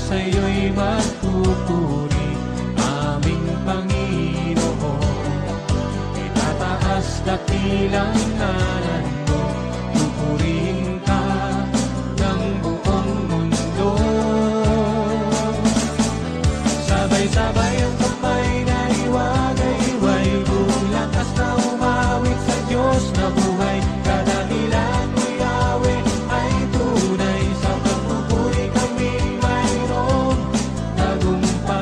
sa'yo'y magpupuri, aming Panginoon. Itataas dakilang ngalan mo, pupurihin ka ng buong mundo. Sabay-sabay ang kamay na iwagay-iway, buong lakas na umawit sa Diyos na buhay. Kadahilan mo, Yahweh, ay tunay, sa pagpupuri kami mayroong tagumpay.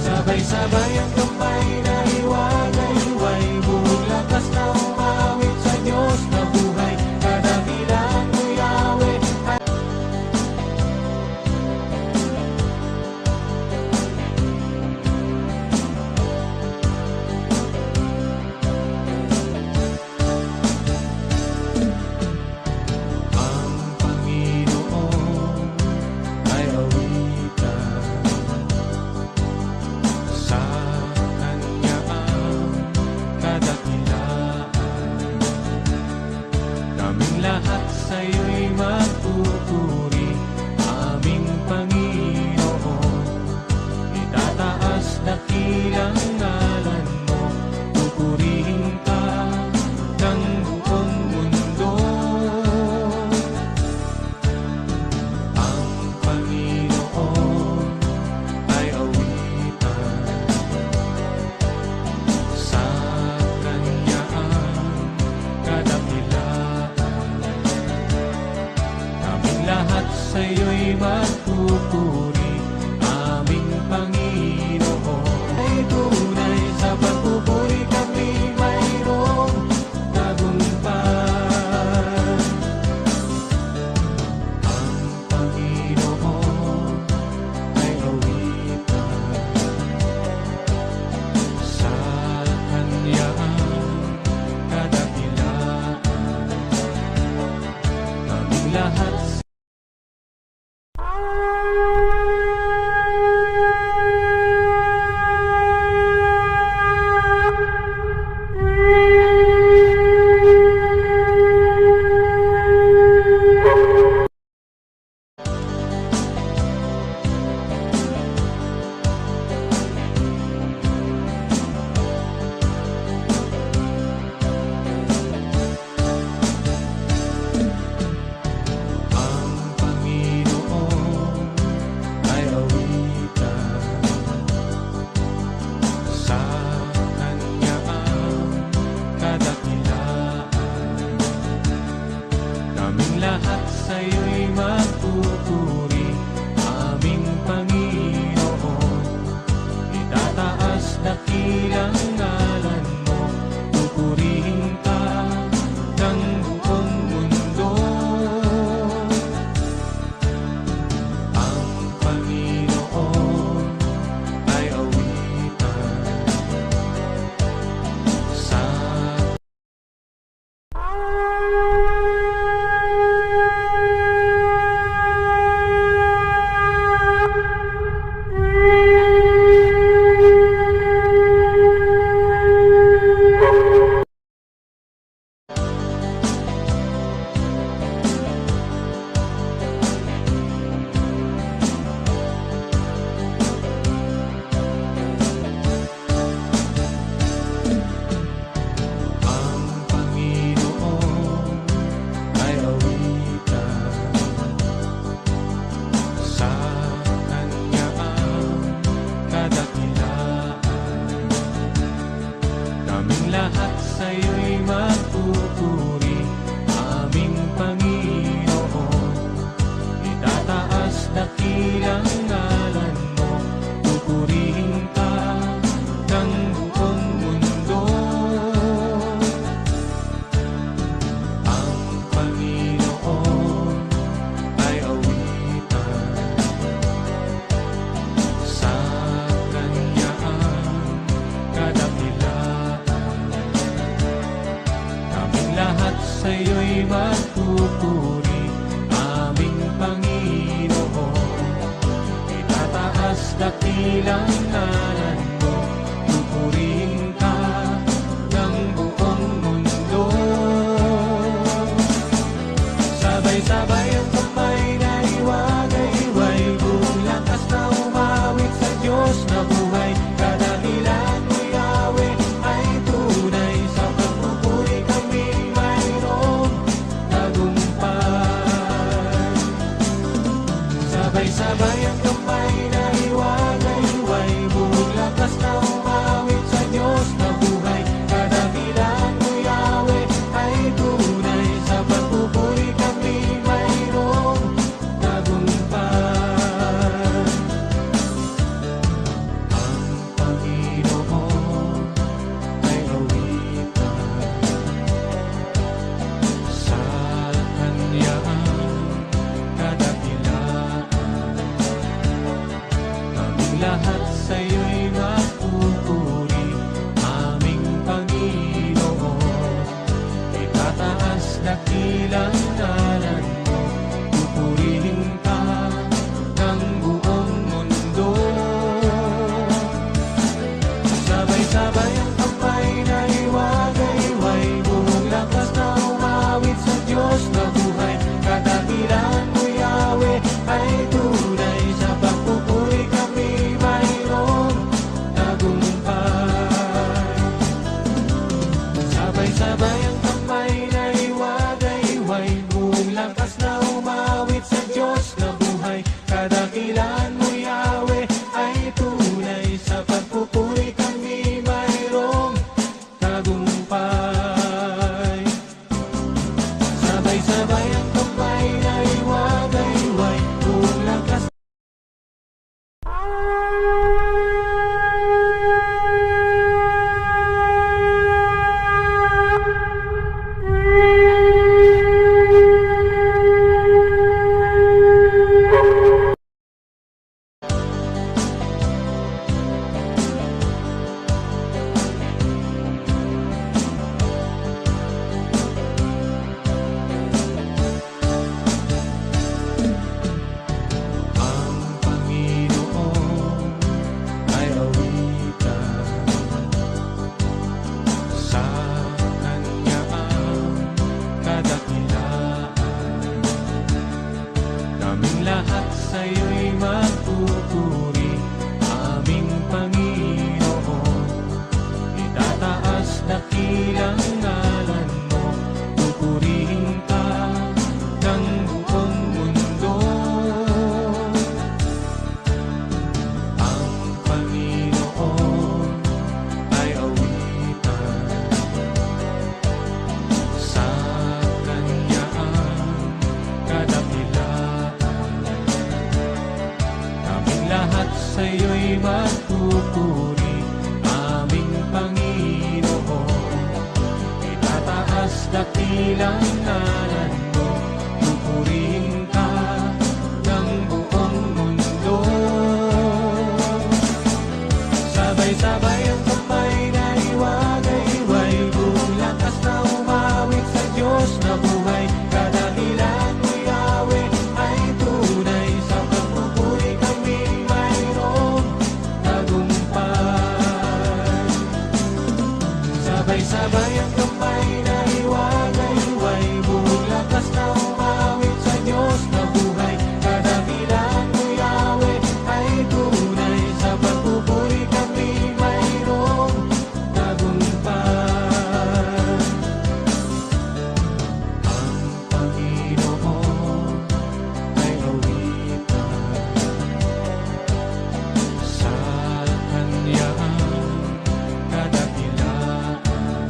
Sabay-sabay ang kamay na iwagay-iway, buong lakas na umawit sa Diyos na buhay. Kadahilan mo, Yahweh, ay ang Panginoon ay awitan, sa Kanya ang kadakilaan. Kaming lahat sa'yo'y magpupuri, aming Panginoon. Itataas dakilang ngalan mo, pupurihin ka ng buong mundo. Ang Panginoon ay awitan, sa Kanya ang kadakilaan. Kaming lahat sa'yo'y magpupuri, aming Panginoon. Ay tunay, sa pagpupuri kami mayroong tagumpay. Ang Panginoon ay awitan, sa Kanya ang kadakilaan. Kaming lahat ang Panginoon ay awitan, sa Kanya ang kadakilaan. Kaming lahat sa'yo'y magpupuri, aming Panginoon. Itataas dakilang ngalan mo, pupurihin ka ng buong mundo. Ang Panginoon ay awitan, sa ang Panginoon ay awitan, sa Kanya ang kadakilaan. Kaming lahat sa'yo'y magpupuri, aming Panginoon. Itataas dakilang ngalan mo, pupurihin ka ng buong mundo. Ang Panginoon ay awitan, sa Kanya ang kadakilaan. Kaming lahat sa'yo'y magpupuri, aming Panginoon. Itataas dakilang ngalan mo, pupurihin ka ng buong mundo. Sabay-sabay ang kamay na iwan Sabay-sabay ang kamay na hiwa-hiway, buong lakas na umawit sa Diyos na buhay. Kadakilan mo, Yahweh, ay tunay. Sa pagpupuri kami mayroong tagumpay. Ang Panginoon ay awitan, sa Kanya lahat sa'yo'y mapupuri, aming Panginoon. Itataas dakilang ngalan mo, pupurihin ka ng buong mundo. Sabay-sabay ang kamay na hiwa-hiway, buong lakas na umawit sa Diyos na buhay. Kadakilan mo, Yahweh, ay tunay. Sa pagpupuri kami sabay ang kamay na hiwa-hiway, buong lakas na umawit sa Diyos na buhay. Kadakilan mo, Yahweh, ay tunay. Sa pagpupuri kami mayroong tagumpay. Sabay-sabay ang kamay na hiwa-hiway, buong lakas lahat sa'yo'y magpupuri, aming Panginoon. Itataas dakilang ngalan mo, pupurihin ka ng buong mundo. Ang Panginoon ay awitan, sa Kanya ang kadakilaan. Lahat sa'yo'y magpupuri, aming Panginoon. Itataas dakilang ngalan mo, pupurihin ka ng buong mundo. Sabay-sabay ang kamay na hiwa-hiway, buong lakas na umawit sa Diyos na buhay. Kadakilan mo, Yahweh, ay tunay. Sa pagpupuri kami mayroong tagumpay. Sabay-sabay ang kamay na hiwa-hiway, buong lakas na umawit sa Diyos na buhay. Kadakilan mo, Yahweh, ay tunay. Sa pagpupuri kami mayroong tagumpay. Ang Panginoon ay awitan, sa Kanya kadakilaan.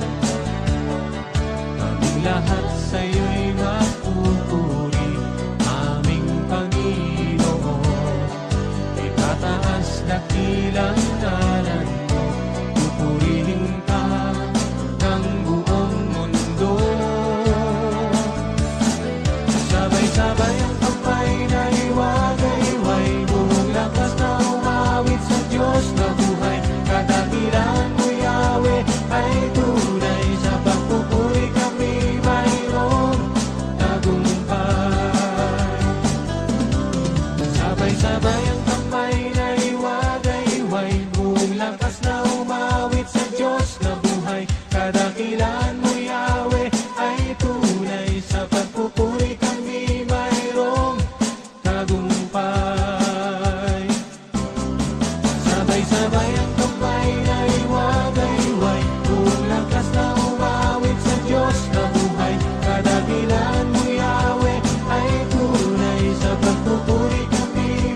Kaming lahat sa'yo'y magpupuri, aming Panginoon. Itataas dakilang ngalan mo, pupurihin ka ng buong mundo. Sabay-sabay ang kamay na hiwa-hiway, buong lakas na umawit sa Diyos na buhay. Kadakilan mo, Yahweh, ay tunay. Sa pagpupuri kami mayroong tagumpay. Sabay-sabay ang kamay na hiwa-hiway, buong lakas na umawit sa Diyos na buhay. Kadakilan mo, Yahweh, ay tunay. Sa pagpupuri kami mayroong tagumpay. Sabay-sabay ang kamay na hiwa-hiway, buong lakas na umawit sa Diyos na buhay. Kadakilan mo, Yahweh, ay tunay. Sa pagpupuri kami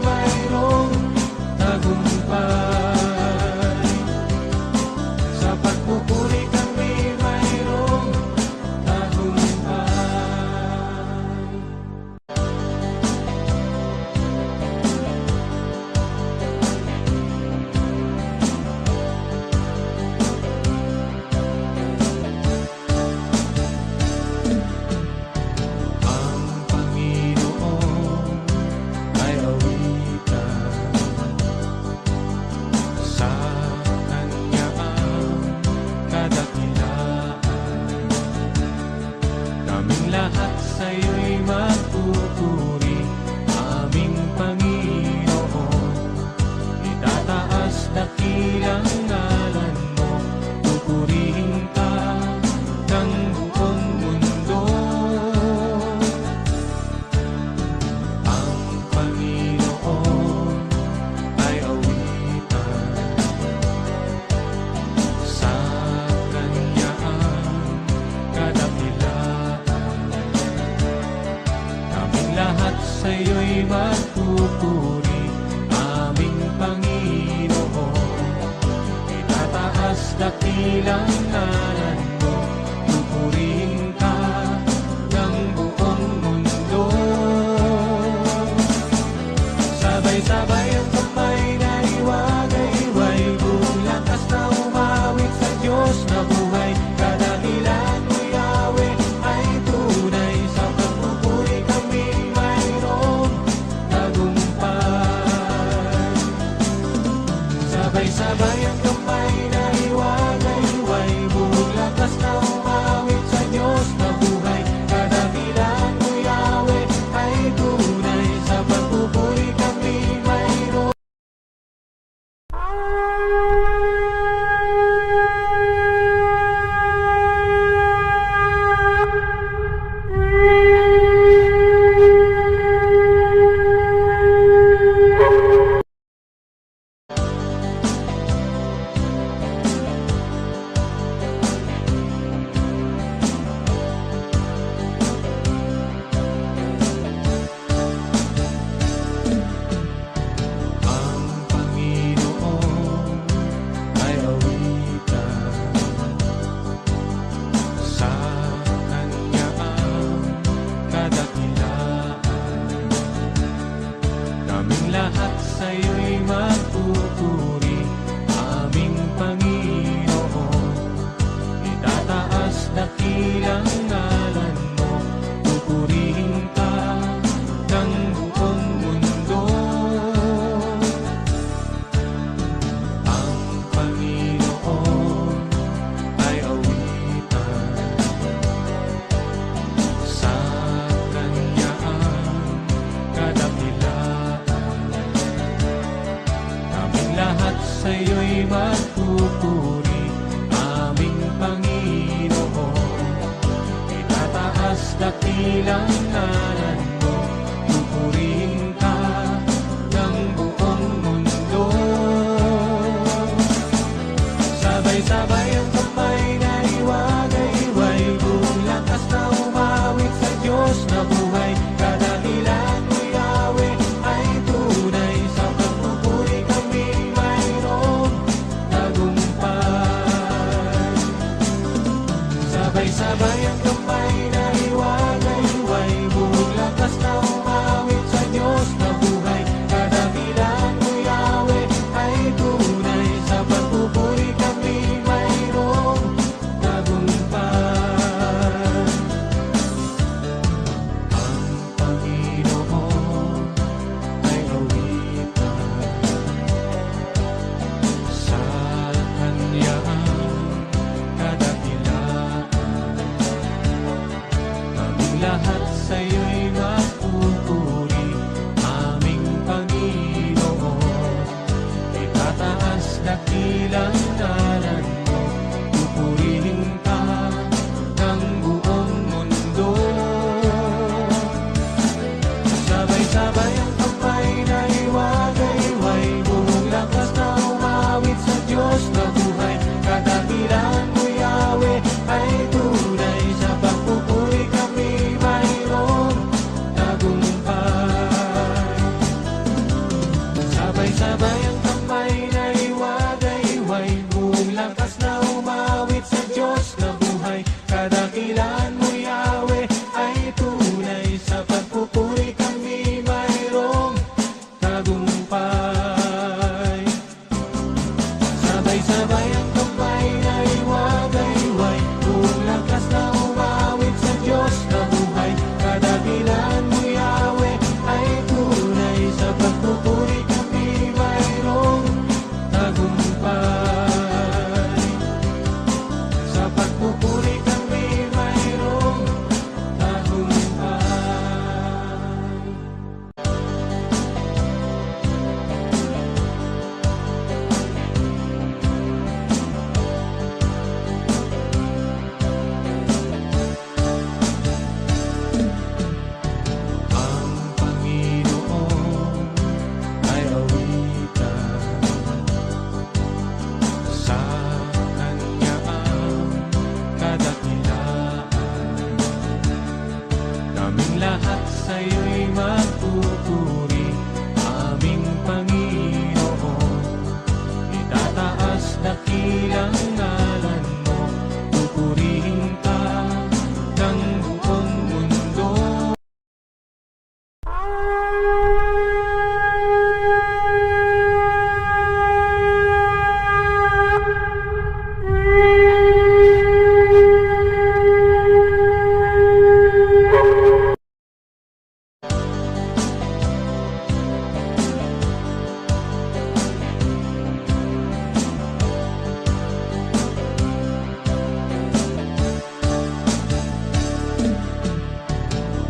sa'yo'y magpupuri, aming Panginoon. Itataas dakilang ngalan mo, pupurihin ka ng buong mundo. Sabay-sabay ang kamay na iwagayway, buong lakas na umawit sa Diyos na buhay. Kadahilan mo, Yahweh, ay tunay, sa pagpupuri kami mayroong tagumpay. Sabay-sabay ang kamay na iwagayway, buong lakas na umawit sa Diyos na buhay. Kadahilan mo, Yahweh, ay tunay, sa pagpupuri kami mayroong. Ang Panginoon ay awitan, sa Kanya ang kadakilaan. Kaming lahat sa'yo'y magpupuri, aming Panginoon. Itataas dakilang ngalan mo, pupurihin ka ng buong mundo. Ang Panginoon ay awitan, sa Kanya ang kadakilaan. Kaming lahat sa'yo'y magpupuri, aming Panginoon. Itataas dakilang ngalan mo, pupurihin ka ng buong mundo. Sabay-sabay ang kamay na iwagayway, buong lakas na umawit sa Diyos na buhay. Kadahilan mo, Yahweh, ay tunay, sa pagpupuri kami mayroong tagumpay. Sabay-sabay ang kamay na iwagayway, buong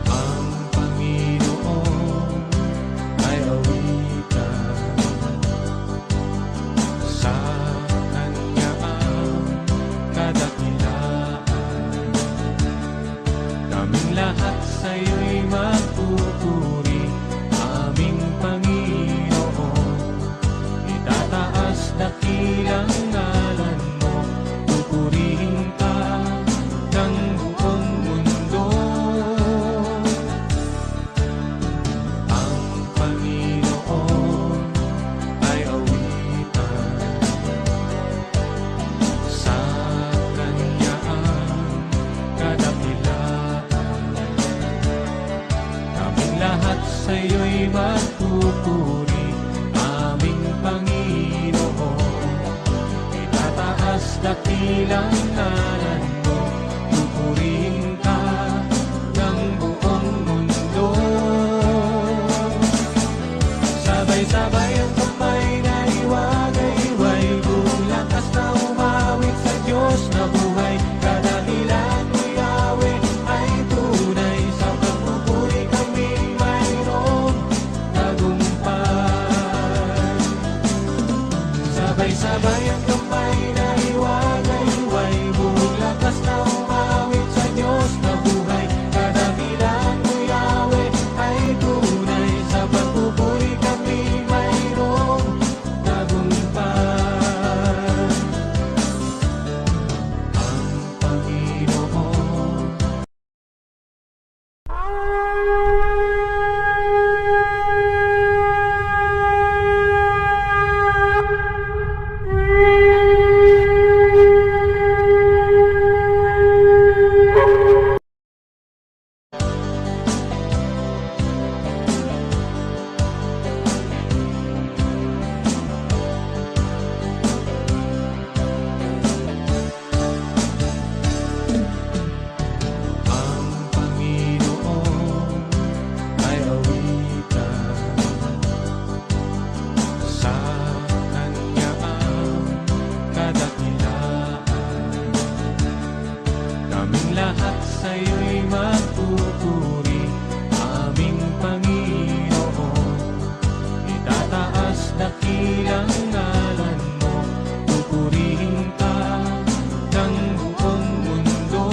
Ang Panginoon ay awitan, sa Kanya ang kadakilaan. Kaming lahat sa'yo'y magpupuri, aming Panginoon. Itataas dakilang ngalan mo, pupurihin ka ng buong mundo. Ang Panginoon ay awitan, sa Kanya ang kadakilaan. Kaming lahat sa'yo'y magpupuri, aming Panginoon. Itataas dakilang ngalan mo, pupurihin ka ng buong mundo. Sabay-sabay ang kamay na iwagay-iway, buong lakas na umawit sa Diyos na buhay. Kadahilan mo, Yahweh, ay tunay, sa pagpupuri kami mayroong tagumpay. Sabay-sabay ang kamay na iwagay-iway, buong lakas na umawit sa Diyos na buhay. Kadahilan mo, Yahweh, ay tunay, sa pagpupuri kami mayroong tagumpay. Ang Panginoon ay awitan, sa Kanya ang kadakilaan. Kaming lahat sa'yo'y magpupuri, aming Panginoon. Itataas dakilang ngalan mo, pupurihin ka ng buong mundo.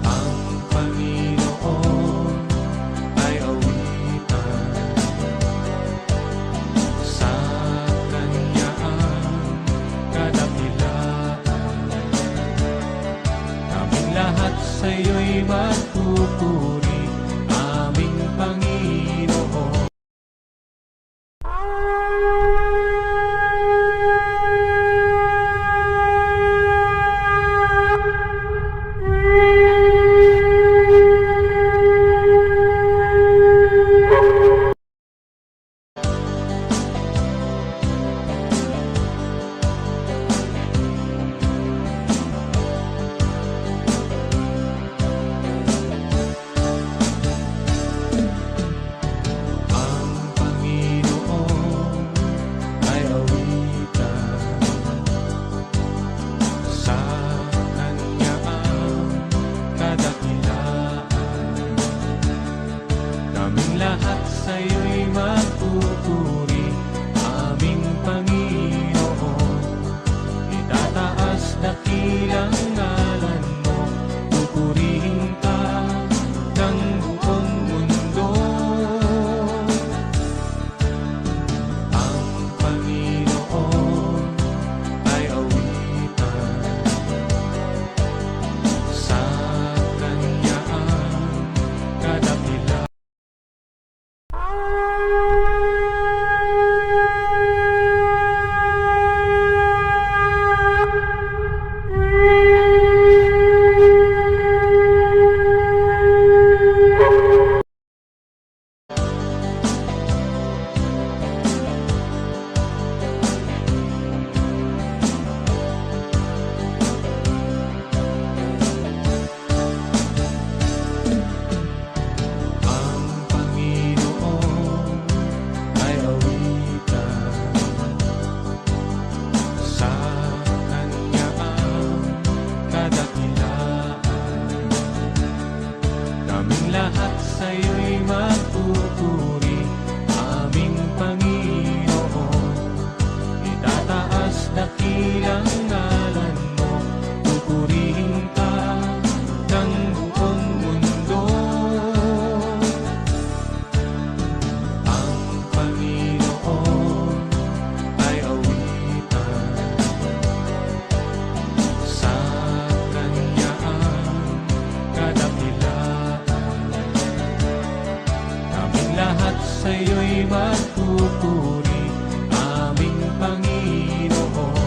Ang Panginoon ay awitan, sa Kanya ang kadakilaan. Kaming lahat sa'yo'y magpupuri, aming Panginoon. lahat sa'yo'y magpupuri, aming Panginoon. Itataas dakilang ngalan mo, pupurihin ka ng buong mundo. Ang Panginoon ay awitan, sa Kanya ang kadakilaan. Kaming lahat sa'yo'y magpupuri, aming Panginoon.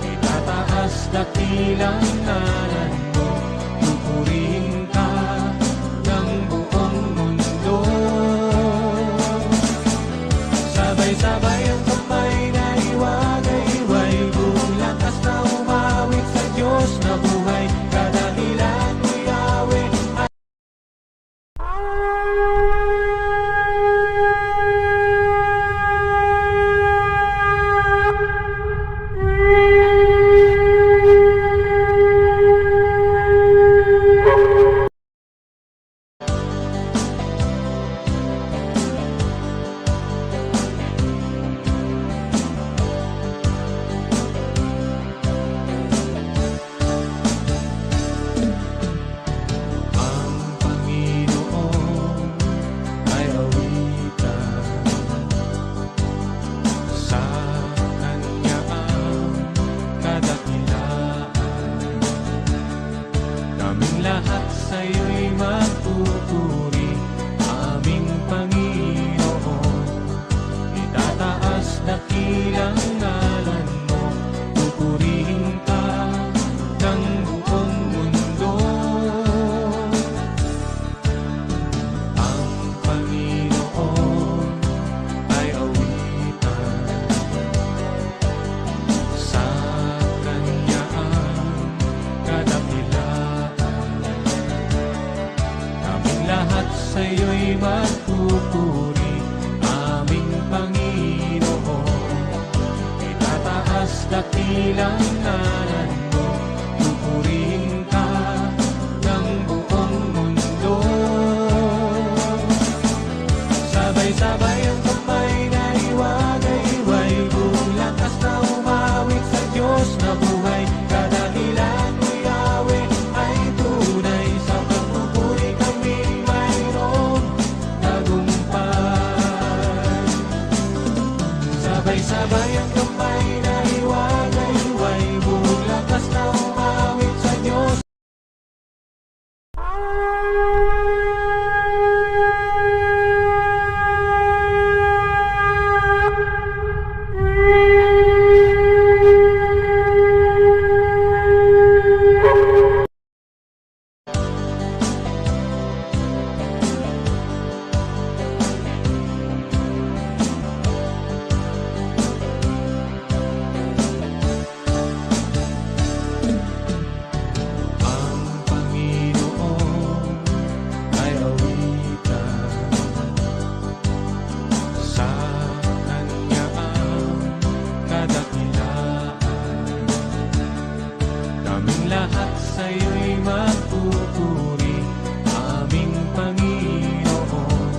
Itataas dakilang ngalan mo, pupurihin ka ng buong mundo. Sabay-sabay ang kamay na iwagay-iway, buong lakas na umawit sa Diyos na buhay. Kadahilan mo, Yahweh, ay ang Panginoon ay awitan, sa Kanya ang kadakilaan. Kaming lahat sa'yo'y magpupuri, aming Panginoon. Itataas dakilang ngalan mo, pupurihin ka ng buong mundo. Ang Panginoon ay awitan, sa Kanya ang kadakilaan. Kaming lahat sa'yo'y magpupuri, aming Panginoon. Itataas dakilang ngalan mo, pupurihin ka ng buong mundo. Sabay-sabay ang kamay na iwagay-iway, buong lakas na umawit sa Diyos na buhay. Kadahilan mo, Yahweh, ay tunay, sa pagpupuri kami mayroong tagumpay. Sabay-sabay ang kamay na iwagay-iway, buong lakas na umawit sa Diyos. Ang Panginoon ay awitan, sa Kanya ang kadakilaan. Kaming lahat sa'yo'y magpupuri, aming Panginoon.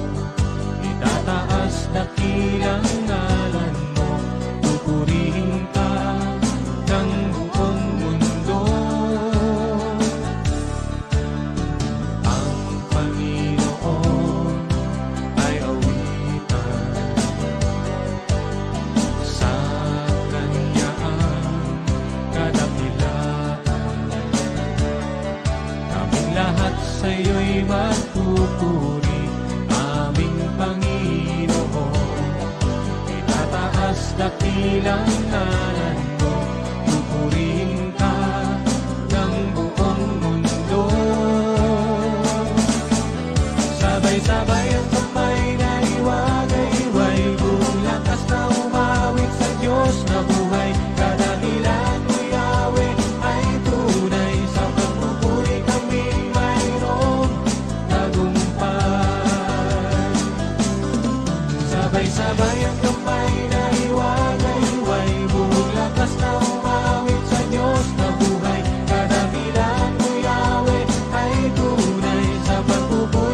Itataas dakilang ngalan mo, pupurihin ka ng buong mundo. Ang Panginoon ay awitan, sa Kanya ang kadakilaan. Kaming lahat sa'yo'y magpupuri, aming Panginoon. Itataas dakilang ngalan mo, pupurihin ka ng buong mundo. Sabay-sabay ang kamay na iwagay-iway, buong lakas na umawit sa Diyos na buhay. Kadahilan mo, Yahweh, ay tunay, sa pagpupuri kami mayroong tagumpay. Sabay-sabay ang kamay na iwagay-iway, buong lakas na umawit sa Diyos na buhay. Kadahilan mo, Yahweh, ay tunay, sa pagpupuri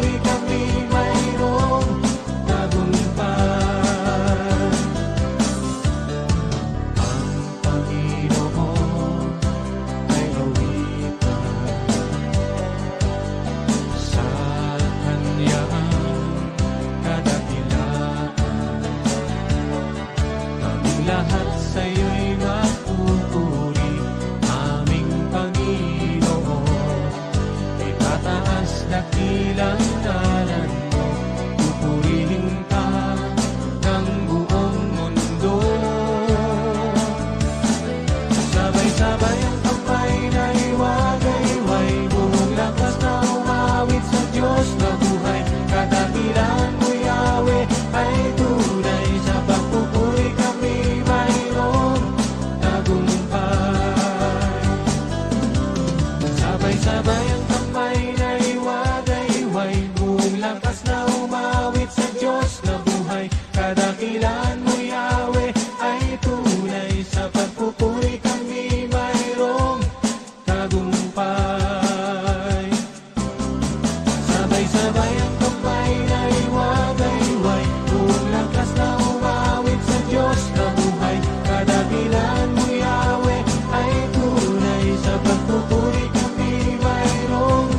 Sabay-sabay ang kamay na iwagayway, buong lakas na umawit sa Diyos na buhay. Kadakilan mo Yahweh ay tunay, sa pagpupuri kami mayroong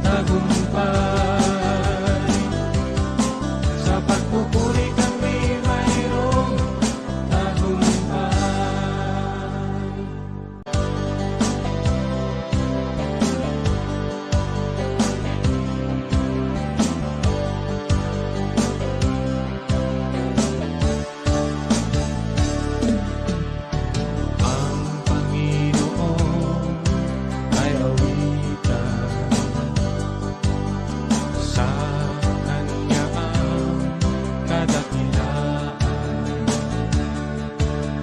tagumpay. Sa pagpupuri kami mayroong tagumpay. Ang Panginoon ay awitan, sa Kanya ang kadakilaan.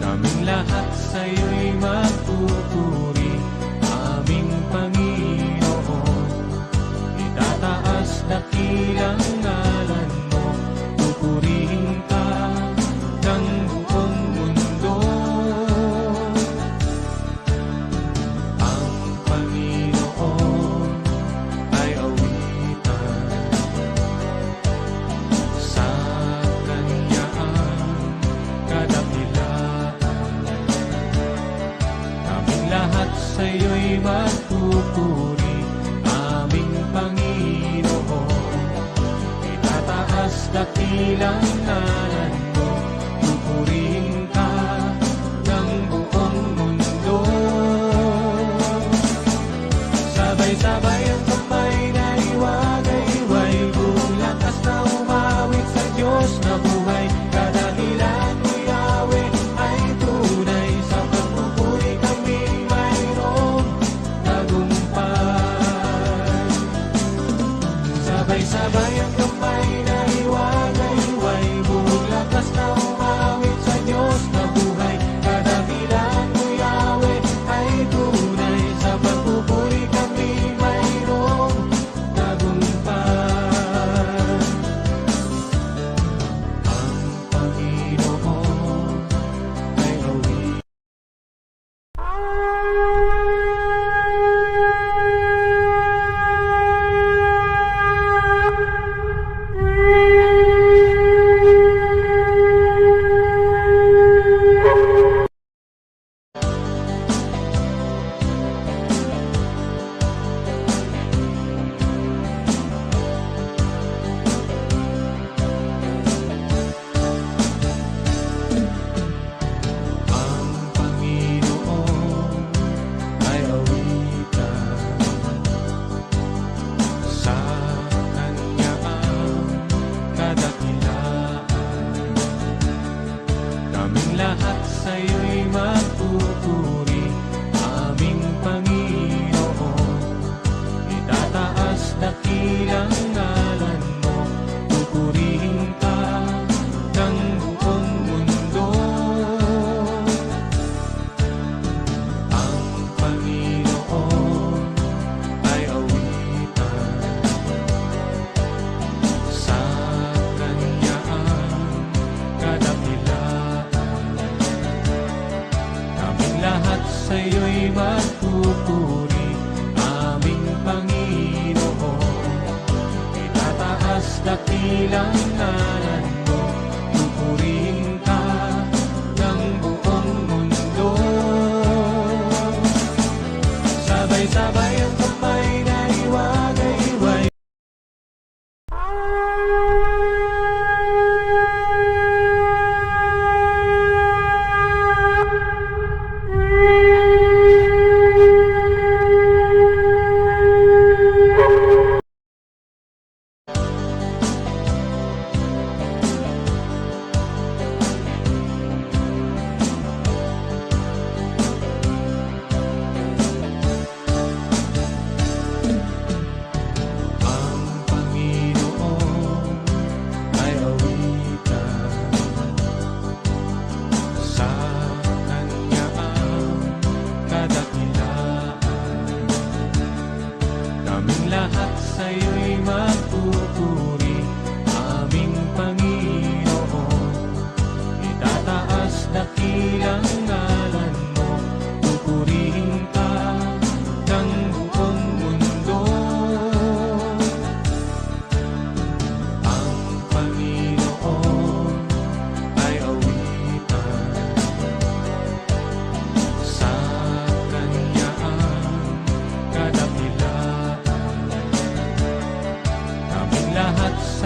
Kaming lahat sa'yo'y magpupuri, aming Panginoon. Itataas dakilang ngalan mo, pupurihin ka ng buong mundo. Ang Panginoon ay awitan, sa Kanya ang kadakilaan. Kaming lahat sa'yo'y magpupuri, aming Panginoon. Itataas dakilang ngalan mo, pupurihin ka ng buong mundo. Sabay-sabay ang kamay na iwagayway, buong lakas na umawit sa Diyos na buhay. Kadakilan mo Yahweh ay tunay, sa pagpupuri kami mayroong tagumpay. Sabay-sabay ang kamay na iwagayway, buong lakas na umawit sa Diyos na buhay. Kadakilan mo Yahweh ay tunay, sa pagpupuri kami mayroong tagumpay. Ang Panginoon ay awitan. Ang Panginoon ay awitan, sa Kanya ang kadakilaan. Kaming lahat sa'yo'y magpupuri, aming Panginoon. Itataas dakilang ngalan mo, pupurihin ka ng buong mundo. Ang Panginoon ay awitan, sa Kanya ang kadakilaan. Kaming lahat sa'yo'y magpupuri, aming Panginoon. Itataas dakilang ngalan mo, pupurihin ka ng buong mundo. Sabay-sabay ang kamay na iwagayway. Ang Panginoon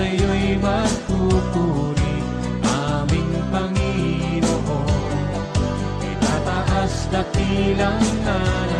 sa'yo'y magpupuri, aming Panginoon. Itataas dakilang ngalan